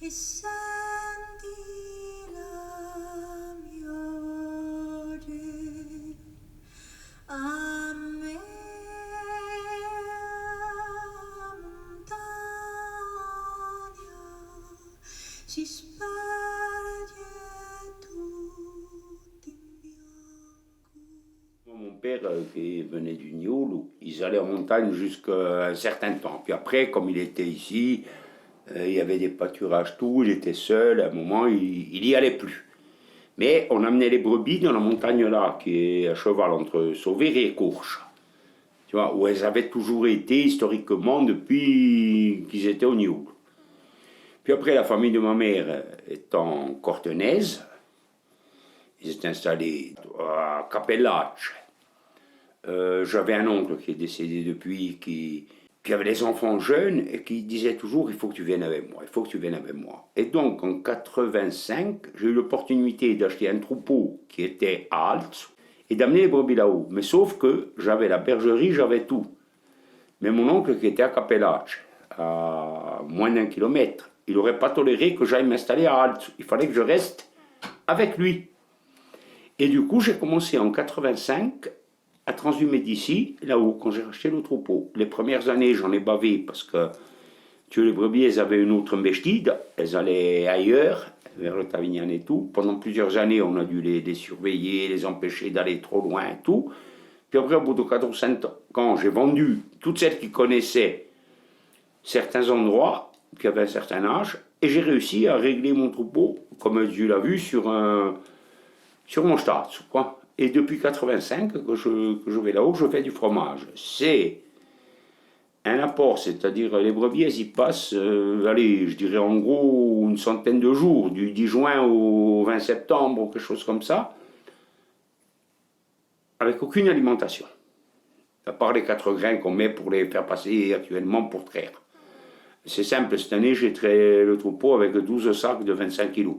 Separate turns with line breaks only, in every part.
e senti la mia voce a me montagna si sparge tutto in bianco.
Mon père, qui venait du Nioul, ils allaient en montagne jusqu'à un certain temps. Puis après, comme il était ici, il y avait des pâturages, tout, il était seul, à un moment, il y allait plus. Mais on amenait les brebis dans la montagne là, qui est à cheval entre Sauvère et Courches. Tu vois, où elles avaient toujours été historiquement depuis qu'ils étaient au Nioul. Puis après, la famille de ma mère étant cortenaise, ils étaient installés à Capellace. J'avais un oncle qui est décédé depuis, qui avait des enfants jeunes et qui disait toujours il faut que tu viennes avec moi, il faut que tu viennes avec moi. Et donc en 85, j'ai eu l'opportunité d'acheter un troupeau qui était à Alt et d'amener les brebis là-haut. Mais sauf que j'avais la bergerie, j'avais tout. Mais mon oncle qui était à Capellace, à moins d'1 kilomètre, il n'aurait pas toléré que j'aille m'installer à Alt. Il fallait que je reste avec lui. Et du coup, j'ai commencé en 85 à transhumer d'ici, là-haut, quand j'ai racheté le troupeau. Les premières années, j'en ai bavé parce que les brebis, elles avaient une autre mbestide, elles allaient ailleurs, vers le Tavignan et tout. Pendant plusieurs années, on a dû les surveiller, les empêcher d'aller trop loin et tout. Puis après, au bout de 4 ou 5 ans, quand j'ai vendu toutes celles qui connaissaient certains endroits, qui avaient un certain âge, et j'ai réussi à régler mon troupeau, comme Dieu l'a vu, sur mon stade, quoi. Et depuis 85 que je vais là-haut, je fais du fromage. C'est un apport, c'est-à-dire les brebis, elles y passent, allez, je dirais en gros une centaine de jours, du 10 juin au 20 septembre ou quelque chose comme ça, avec aucune alimentation. À part les 4 grains qu'on met pour les faire passer actuellement pour traire. C'est simple, cette année j'ai traité le troupeau avec 12 sacs de 25 kilos.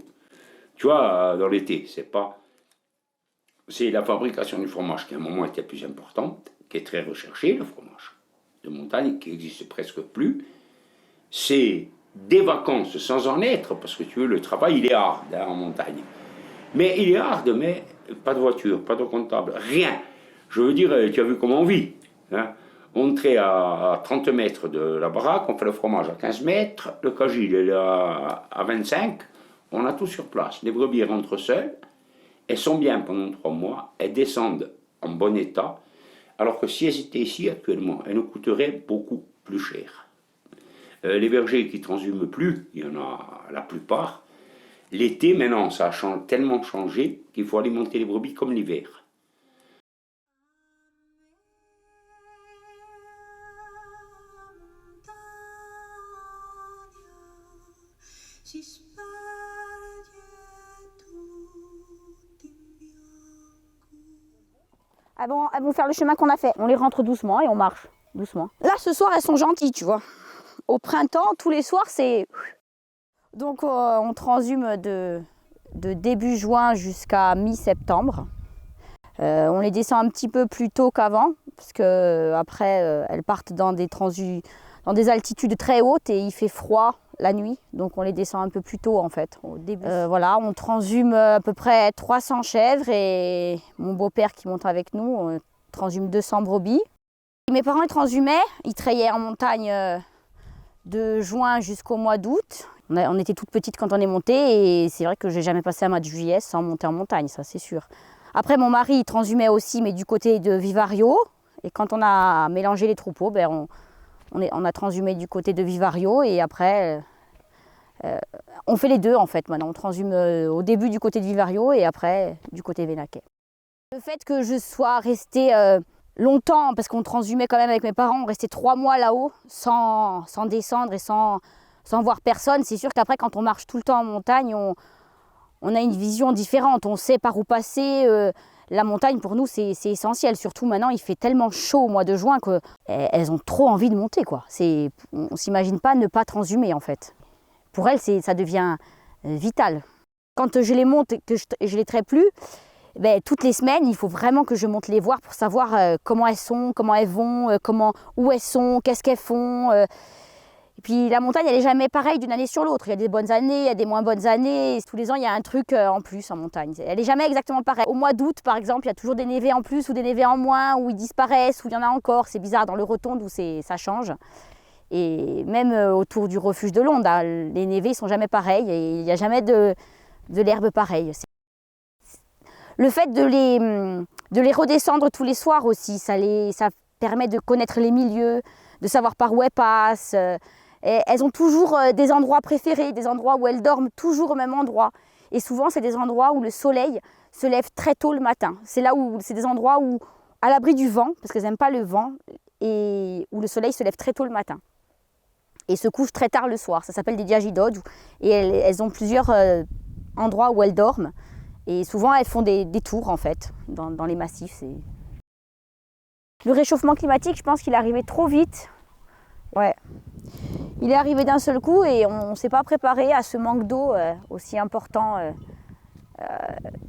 Tu vois, dans l'été, c'est pas... C'est la fabrication du fromage qui à un moment était plus importante, qui est très recherché, le fromage de montagne, qui n'existe presque plus. C'est des vacances sans en être, parce que tu veux, le travail il est hard hein, en montagne. Mais il est hard, mais pas de voiture, pas de comptable, rien. Je veux dire, tu as vu comment on vit. Hein. On traite à 30 mètres de la baraque, on fait le fromage à 15 mètres, le cagil est là à 25, on a tout sur place. Les brebis rentrent seules. Elles sont bien pendant 3 mois, elles descendent en bon état, alors que si elles étaient ici actuellement, elles nous coûteraient beaucoup plus cher. Les bergers qui transhument plus, il y en a la plupart, l'été maintenant ça a tellement changé qu'il faut alimenter les brebis comme l'hiver.
Elles vont faire le chemin qu'on a fait. On les rentre doucement et on marche doucement. Là, ce soir, elles sont gentilles, tu vois. Au printemps, tous les soirs, c'est... Donc, on transhume de début juin jusqu'à mi-septembre. On les descend un petit peu plus tôt qu'avant, parce qu'après, elles partent dans des altitudes très hautes et il fait froid la nuit. Donc, on les descend un peu plus tôt, en fait, au début. Voilà, on transhume à peu près 300 chèvres et mon beau-père qui monte avec nous, on transhume 200 brebis. Mes parents, ils transhumaient, ils traillaient en montagne de juin jusqu'au mois d'août. On était toutes petites quand on est monté et c'est vrai que j'ai jamais passé un mois de juillet sans monter en montagne, ça c'est sûr. Après, mon mari, il transhumait aussi, mais du côté de Vivario. Et quand on a mélangé les troupeaux, ben on a transhumé du côté de Vivario et après, on fait les deux en fait. Maintenant, on transhume au début du côté de Vivario et après du côté Vénaquet. Le fait que je sois restée longtemps, parce qu'on transhumait quand même avec mes parents, on restait 3 mois là-haut sans descendre et sans voir personne. C'est sûr qu'après, quand on marche tout le temps en montagne, on a une vision différente. On sait par où passer. La montagne, pour nous, c'est essentiel. Surtout maintenant, il fait tellement chaud au mois de juin qu'elles ont trop envie de monter, quoi. On ne s'imagine pas ne pas transhumer, en fait. Pour elles, ça devient vital. Quand je les monte et que je les traite plus, ben, toutes les semaines, il faut vraiment que je monte les voir pour savoir comment elles sont, comment elles vont, où elles sont, qu'est-ce qu'elles font. puis la montagne, elle n'est jamais pareille d'une année sur l'autre. Il y a des bonnes années, il y a des moins bonnes années. Tous les ans, il y a un truc en plus en montagne. Elle n'est jamais exactement pareille. Au mois d'août, par exemple, il y a toujours des névés en plus ou des névés en moins, où ils disparaissent, où il y en a encore. C'est bizarre, dans le Rotonde, où ça change. Et même autour du refuge de Londe, hein, les névés ne sont jamais pareils et il n'y a jamais de l'herbe pareille. Le fait de les redescendre tous les soirs aussi, ça permet de connaître les milieux, de savoir par où elles passent. Et elles ont toujours des endroits préférés, des endroits où elles dorment toujours au même endroit. Et souvent, c'est des endroits où le soleil se lève très tôt le matin. C'est des endroits où, à l'abri du vent, parce qu'elles n'aiment pas le vent, et où le soleil se lève très tôt le matin. Et se couche très tard le soir. Ça s'appelle des diagidodes. Et elles ont plusieurs endroits où elles dorment. Et souvent, elles font des tours, en fait, dans les massifs. Le réchauffement climatique, je pense qu'il est arrivé trop vite. Ouais. Il est arrivé d'un seul coup et on ne s'est pas préparé à ce manque d'eau aussi important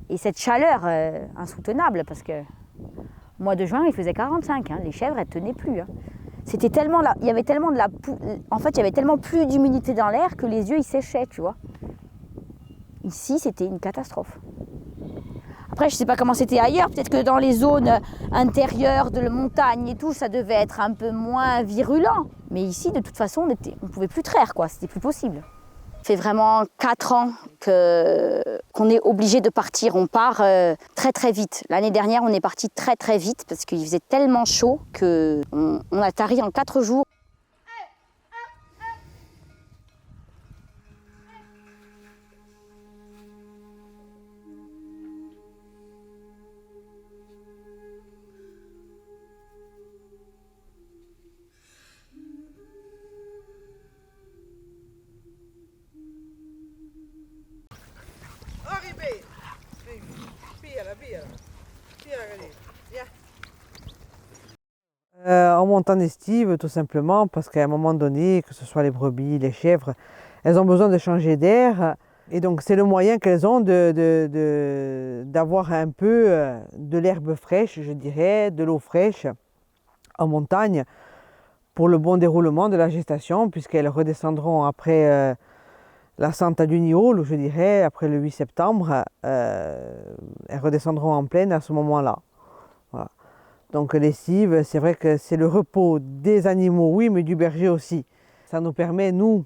et cette chaleur insoutenable. Parce que au mois de juin, il faisait 45. Hein, les chèvres, elles ne tenaient plus. Hein. C'était tellement il y avait tellement en fait, il y avait tellement plus d'humidité dans l'air que les yeux, ils séchaient, tu vois. Ici, c'était une catastrophe. Après, je ne sais pas comment c'était ailleurs. Peut-être que dans les zones intérieures de la montagne et tout, ça devait être un peu moins virulent. Mais ici, de toute façon, on ne pouvait plus traire, quoi. C'était plus possible. Ça fait vraiment 4 ans qu'on est obligé de partir. On part très très vite. L'année dernière, on est parti très très vite parce qu'il faisait tellement chaud qu'on a tari en 4 jours.
On monte en estive tout simplement parce qu'à un moment donné, que ce soit les brebis, les chèvres, elles ont besoin de changer d'air. Et donc c'est le moyen qu'elles ont d'avoir un peu de l'herbe fraîche, je dirais, de l'eau fraîche en montagne pour le bon déroulement de la gestation, puisqu'elles redescendront après la Santa du Niol, je dirais, après le 8 septembre, elles redescendront en plaine à ce moment-là. Voilà. Donc l'estive, c'est vrai que c'est le repos des animaux, oui, mais du berger aussi. Ça nous permet, nous,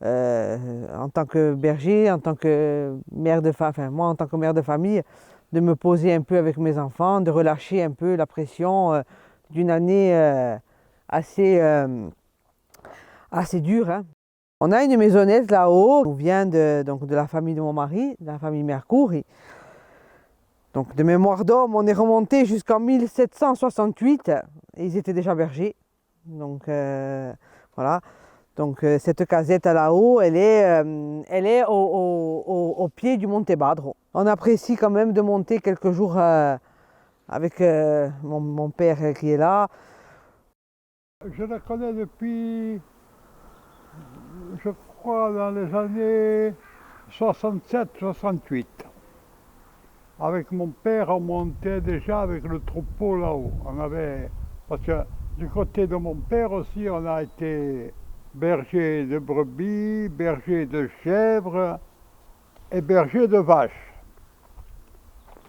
en tant que berger, en tant que mère de famille, enfin moi en tant que mère de famille, de me poser un peu avec mes enfants, de relâcher un peu la pression d'une année assez dure. Hein. On a une maisonnette là-haut, on vient donc de la famille de mon mari, de la famille Mercourt. Donc de mémoire d'homme, on est remonté jusqu'en 1768 et ils étaient déjà bergers. Donc voilà. Donc cette casette là-haut, elle est au pied du Monte Badro. On apprécie quand même de monter quelques jours avec mon père qui est là.
Je la connais depuis, je crois, dans les années 67-68. Avec mon père, on montait déjà avec le troupeau là-haut. Parce que du côté de mon père aussi, on a été berger de brebis, berger de chèvres et berger de vaches.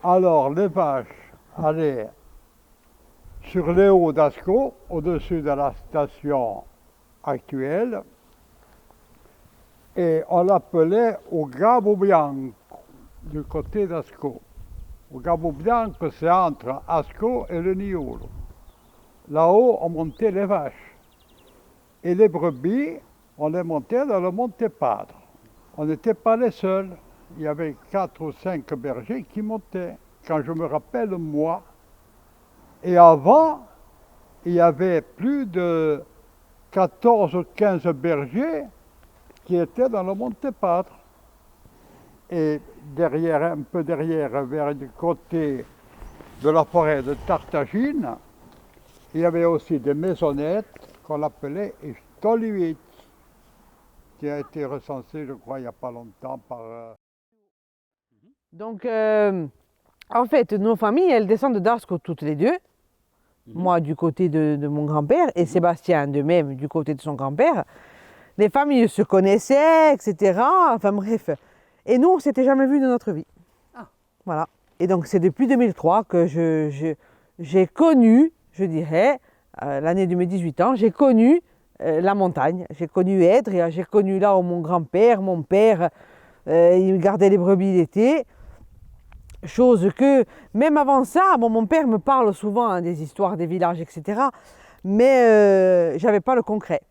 Alors, les vaches allaient sur les hauts d'Ascaux, au-dessus de la station actuelle, et on l'appelait au Gabo Bianco, du côté d'Ascaux. Au Gabo Bianco, c'est entre Ascaux et le Niol. Là-haut, on montait les vaches. Et les brebis, on les montait dans le Monte Padre. On n'était pas les seuls. Il y avait 4 ou 5 bergers qui montaient. Quand je me rappelle, moi. Et avant, il y avait plus de 14 ou 15 bergers qui étaient dans le Monte Padre. Et derrière, un peu derrière, vers du côté de la forêt de Tartagine, il y avait aussi des maisonnettes qu'on appelait Stolivic, qui a été recensé, je crois, il n'y a pas longtemps par...
Donc, en fait, nos familles, elles descendent d'Ascaux toutes les deux. Moi, du côté de mon grand-père, et Sébastien, de même, du côté de son grand-père. Les familles se connaissaient, etc. Enfin bref. Et nous, on ne s'était jamais vus de notre vie.
Ah.
Voilà. Et donc, c'est depuis 2003 que j'ai connu, je dirais, l'année de mes 18 ans, j'ai connu la montagne. J'ai connu Edria, j'ai connu là où mon grand-père, mon père, il gardait les brebis l'été. Chose que, même avant ça, bon, mon père me parle souvent hein, des histoires des villages, etc. Mais je n'avais pas le concret.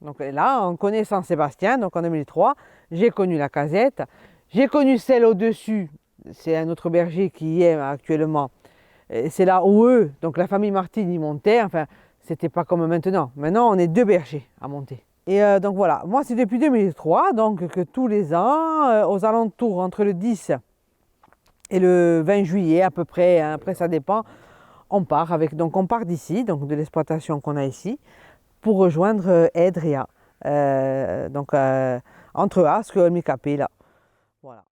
Donc là, en connaissant Sébastien, donc en 2003, j'ai connu la casette. J'ai connu celle au-dessus, c'est un autre berger qui y est actuellement. C'est là où eux, donc la famille Martine, y montaient. Enfin, c'était pas comme maintenant. Maintenant, on est 2 bergers à monter. Et donc voilà, moi c'est depuis 2003, donc que tous les ans, aux alentours entre le 10 et le 20 juillet à peu près, hein, après ça dépend, on part donc on part d'ici, donc de l'exploitation qu'on a ici, pour rejoindre Edria, donc entre Asque et Olmicapé là. Voilà.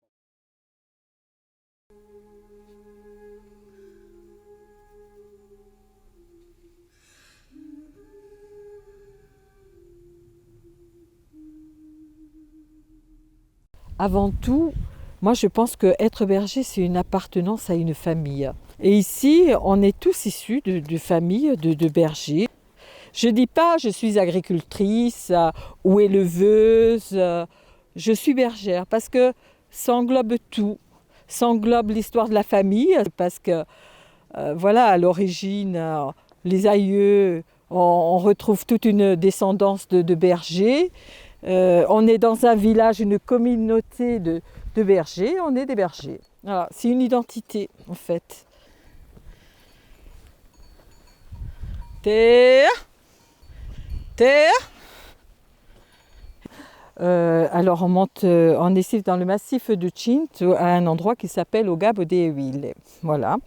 Avant tout, moi je pense qu'être berger, c'est une appartenance à une famille. Et ici, on est tous issus de familles de bergers. Je ne dis pas je suis agricultrice ou éleveuse, je suis bergère parce que ça englobe tout. Ça englobe l'histoire de la famille parce que voilà, à l'origine, les aïeux, on retrouve toute une descendance de bergers. On est dans un village, une communauté de bergers, on est des bergers. Voilà, c'est une identité en fait. Terre. Alors on monte en estive dans le massif de Tchint à un endroit qui s'appelle Ogabo de Huile. Voilà.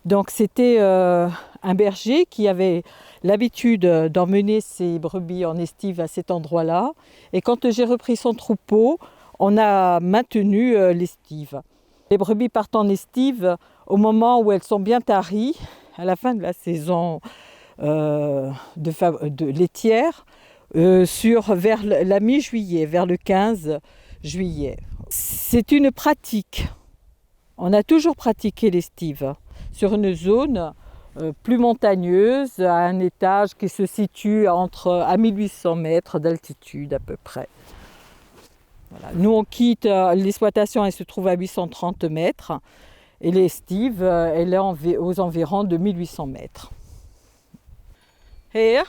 Donc c'était un berger qui avait l'habitude d'emmener ses brebis en estive à cet endroit-là. Et quand j'ai repris son troupeau, on a maintenu l'estive. Les brebis partent en estive au moment où elles sont bien taries, à la fin de la saison de laitière, vers la mi-juillet, vers le 15 juillet. C'est une pratique. On a toujours pratiqué l'estive sur une zone plus montagneuse, à un étage qui se situe à 1800 mètres d'altitude à peu près. Voilà. Nous, on quitte l'exploitation, elle se trouve à 830 mètres, et l'estive, elle est aux environs de 1800 mètres. Here.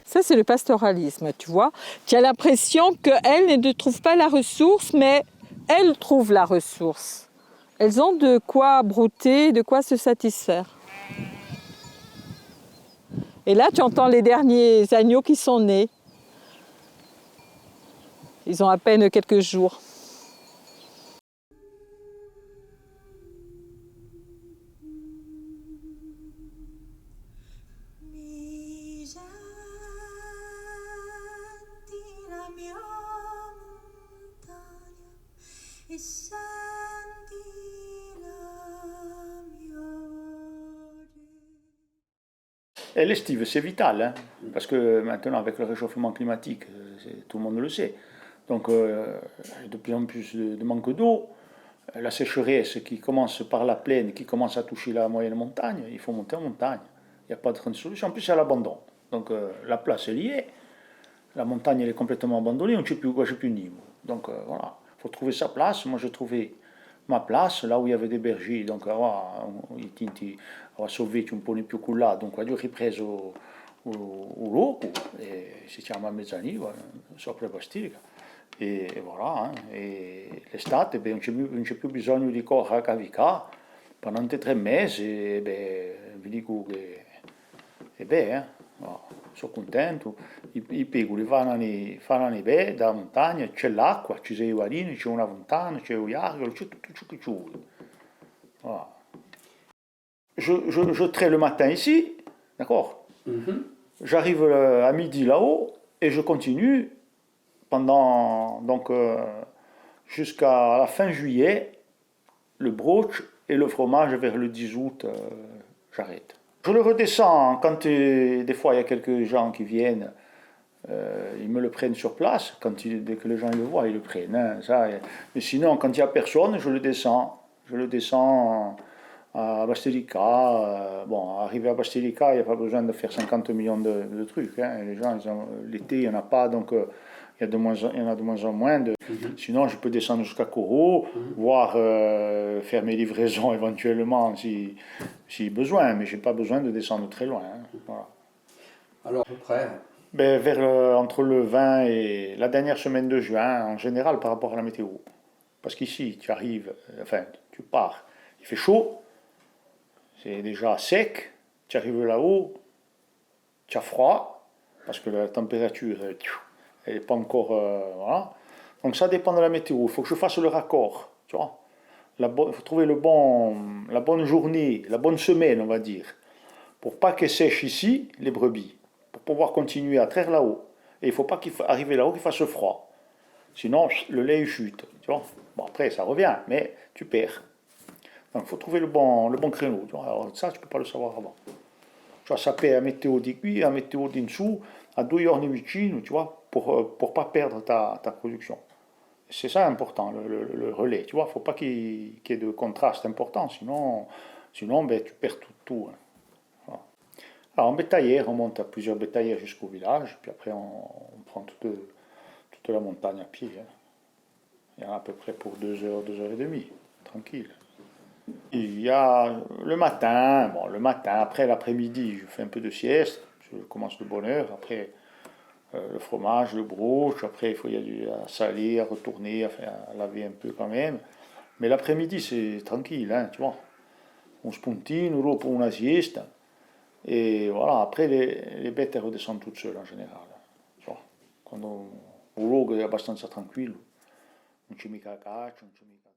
Ça, c'est le pastoralisme, tu vois. Tu as l'impression qu'elles ne trouvent pas la ressource, mais elles trouvent la ressource. Elles ont de quoi brouter, de quoi se satisfaire. Et là, tu entends les derniers agneaux qui sont nés. Ils ont à peine quelques jours.
Mi senti la mia montagna e senti la mia voce.
Et l'estive, c'est vital, hein, parce que maintenant, avec le réchauffement climatique, tout le monde le sait, donc de plus en plus de manque d'eau, la sécheresse qui commence par la plaine, qui commence à toucher la moyenne montagne, il faut monter en montagne. Il n'y a pas de solution, en plus c'est à l'abandon. Donc la place est liée, la montagne elle est complètement abandonnée, on ne sait plus quoi, je ne sais plus niveau. Donc voilà, il faut trouver sa place. Moi j'ai trouvé ma place, là où il y avait des bergers, donc on va sauver un po' di più là, donc ho ripreso un loco, e si chiama Mezzaniva, sopra Basilica, e voilà, e l'estate non c'è più bisogno di correre a cavicare, pendant 3 mesi, vi dico che è bene, sono contento, i piccoli fanno bene, da montagna, c'è l'acqua, ci sono i uarini, c'è una fontana, c'è un argolo, c'è tutto ciò che ci vuole. Voilà. Je traite le matin ici, d'accord. J'arrive à midi là-haut et je continue pendant jusqu'à la fin juillet le broach et le fromage vers le 10 août, j'arrête. Je le redescends quand des fois il y a quelques gens qui viennent, ils me le prennent sur place. Dès que les gens le voient, ils le prennent. Hein, ça, mais sinon, quand il n'y a personne, je le descends. Je le descends à Bastelica. Bon, arrivé à Bastelica, il n'y a pas besoin de faire 50 millions de trucs. Hein. Les gens, l'été, il n'y en a pas, donc il y en a de moins en moins. Sinon, je peux descendre jusqu'à Coro, voire faire mes livraisons éventuellement si besoin, mais je n'ai pas besoin de descendre très loin. Hein. Voilà.
Alors, à peu près.
Ben, entre le 20 et la dernière semaine de juin, en général, par rapport à la météo. Parce qu'ici, tu arrives, tu pars, il fait chaud, c'est déjà sec, tu arrives là-haut, tu as froid, parce que la température, elle n'est pas encore... voilà. Donc ça dépend de la météo, il faut que je fasse le raccord, tu vois. Il faut trouver la bonne journée, la bonne semaine, on va dire, pour pas qu'elles sèchent ici, les brebis, pour pouvoir continuer à traire là-haut. Et il ne faut pas arriver là-haut qu'il fasse froid. Sinon, le lait il chute, tu vois. Bon, après, ça revient, mais tu perds. Donc, il faut trouver le bon créneau. Tu vois. Alors, ça, tu ne peux pas le savoir avant. Tu vois, ça paie à météo di qui, à météo di dessous, à 2 giorni vicino, tu vois, pour ne pas perdre ta production. C'est ça important, le relais, tu vois. Il ne faut pas qu'il y ait de contraste important, sinon ben, tu perds tout. Hein. Voilà. Alors, en bétaillère, on monte à plusieurs bétaillères jusqu'au village, puis après, on prend toute la montagne à pied. Hein. Il y en a à peu près pour 2 heures, 2 heures et demie, tranquille. Il y a le matin, après l'après-midi, je fais un peu de sieste, je commence de bonne heure, après le fromage, le broche, après il faut y aller à saler, à retourner, à laver un peu quand même. Mais l'après-midi, c'est tranquille, hein, tu vois. On spuntino, dopo una siesta, et voilà, après les bêtes elles redescendent toutes seules en général. Tu vois. Quand un luogo è abbastanza tranquillo. Non c'è mica caccia, non c'è mica...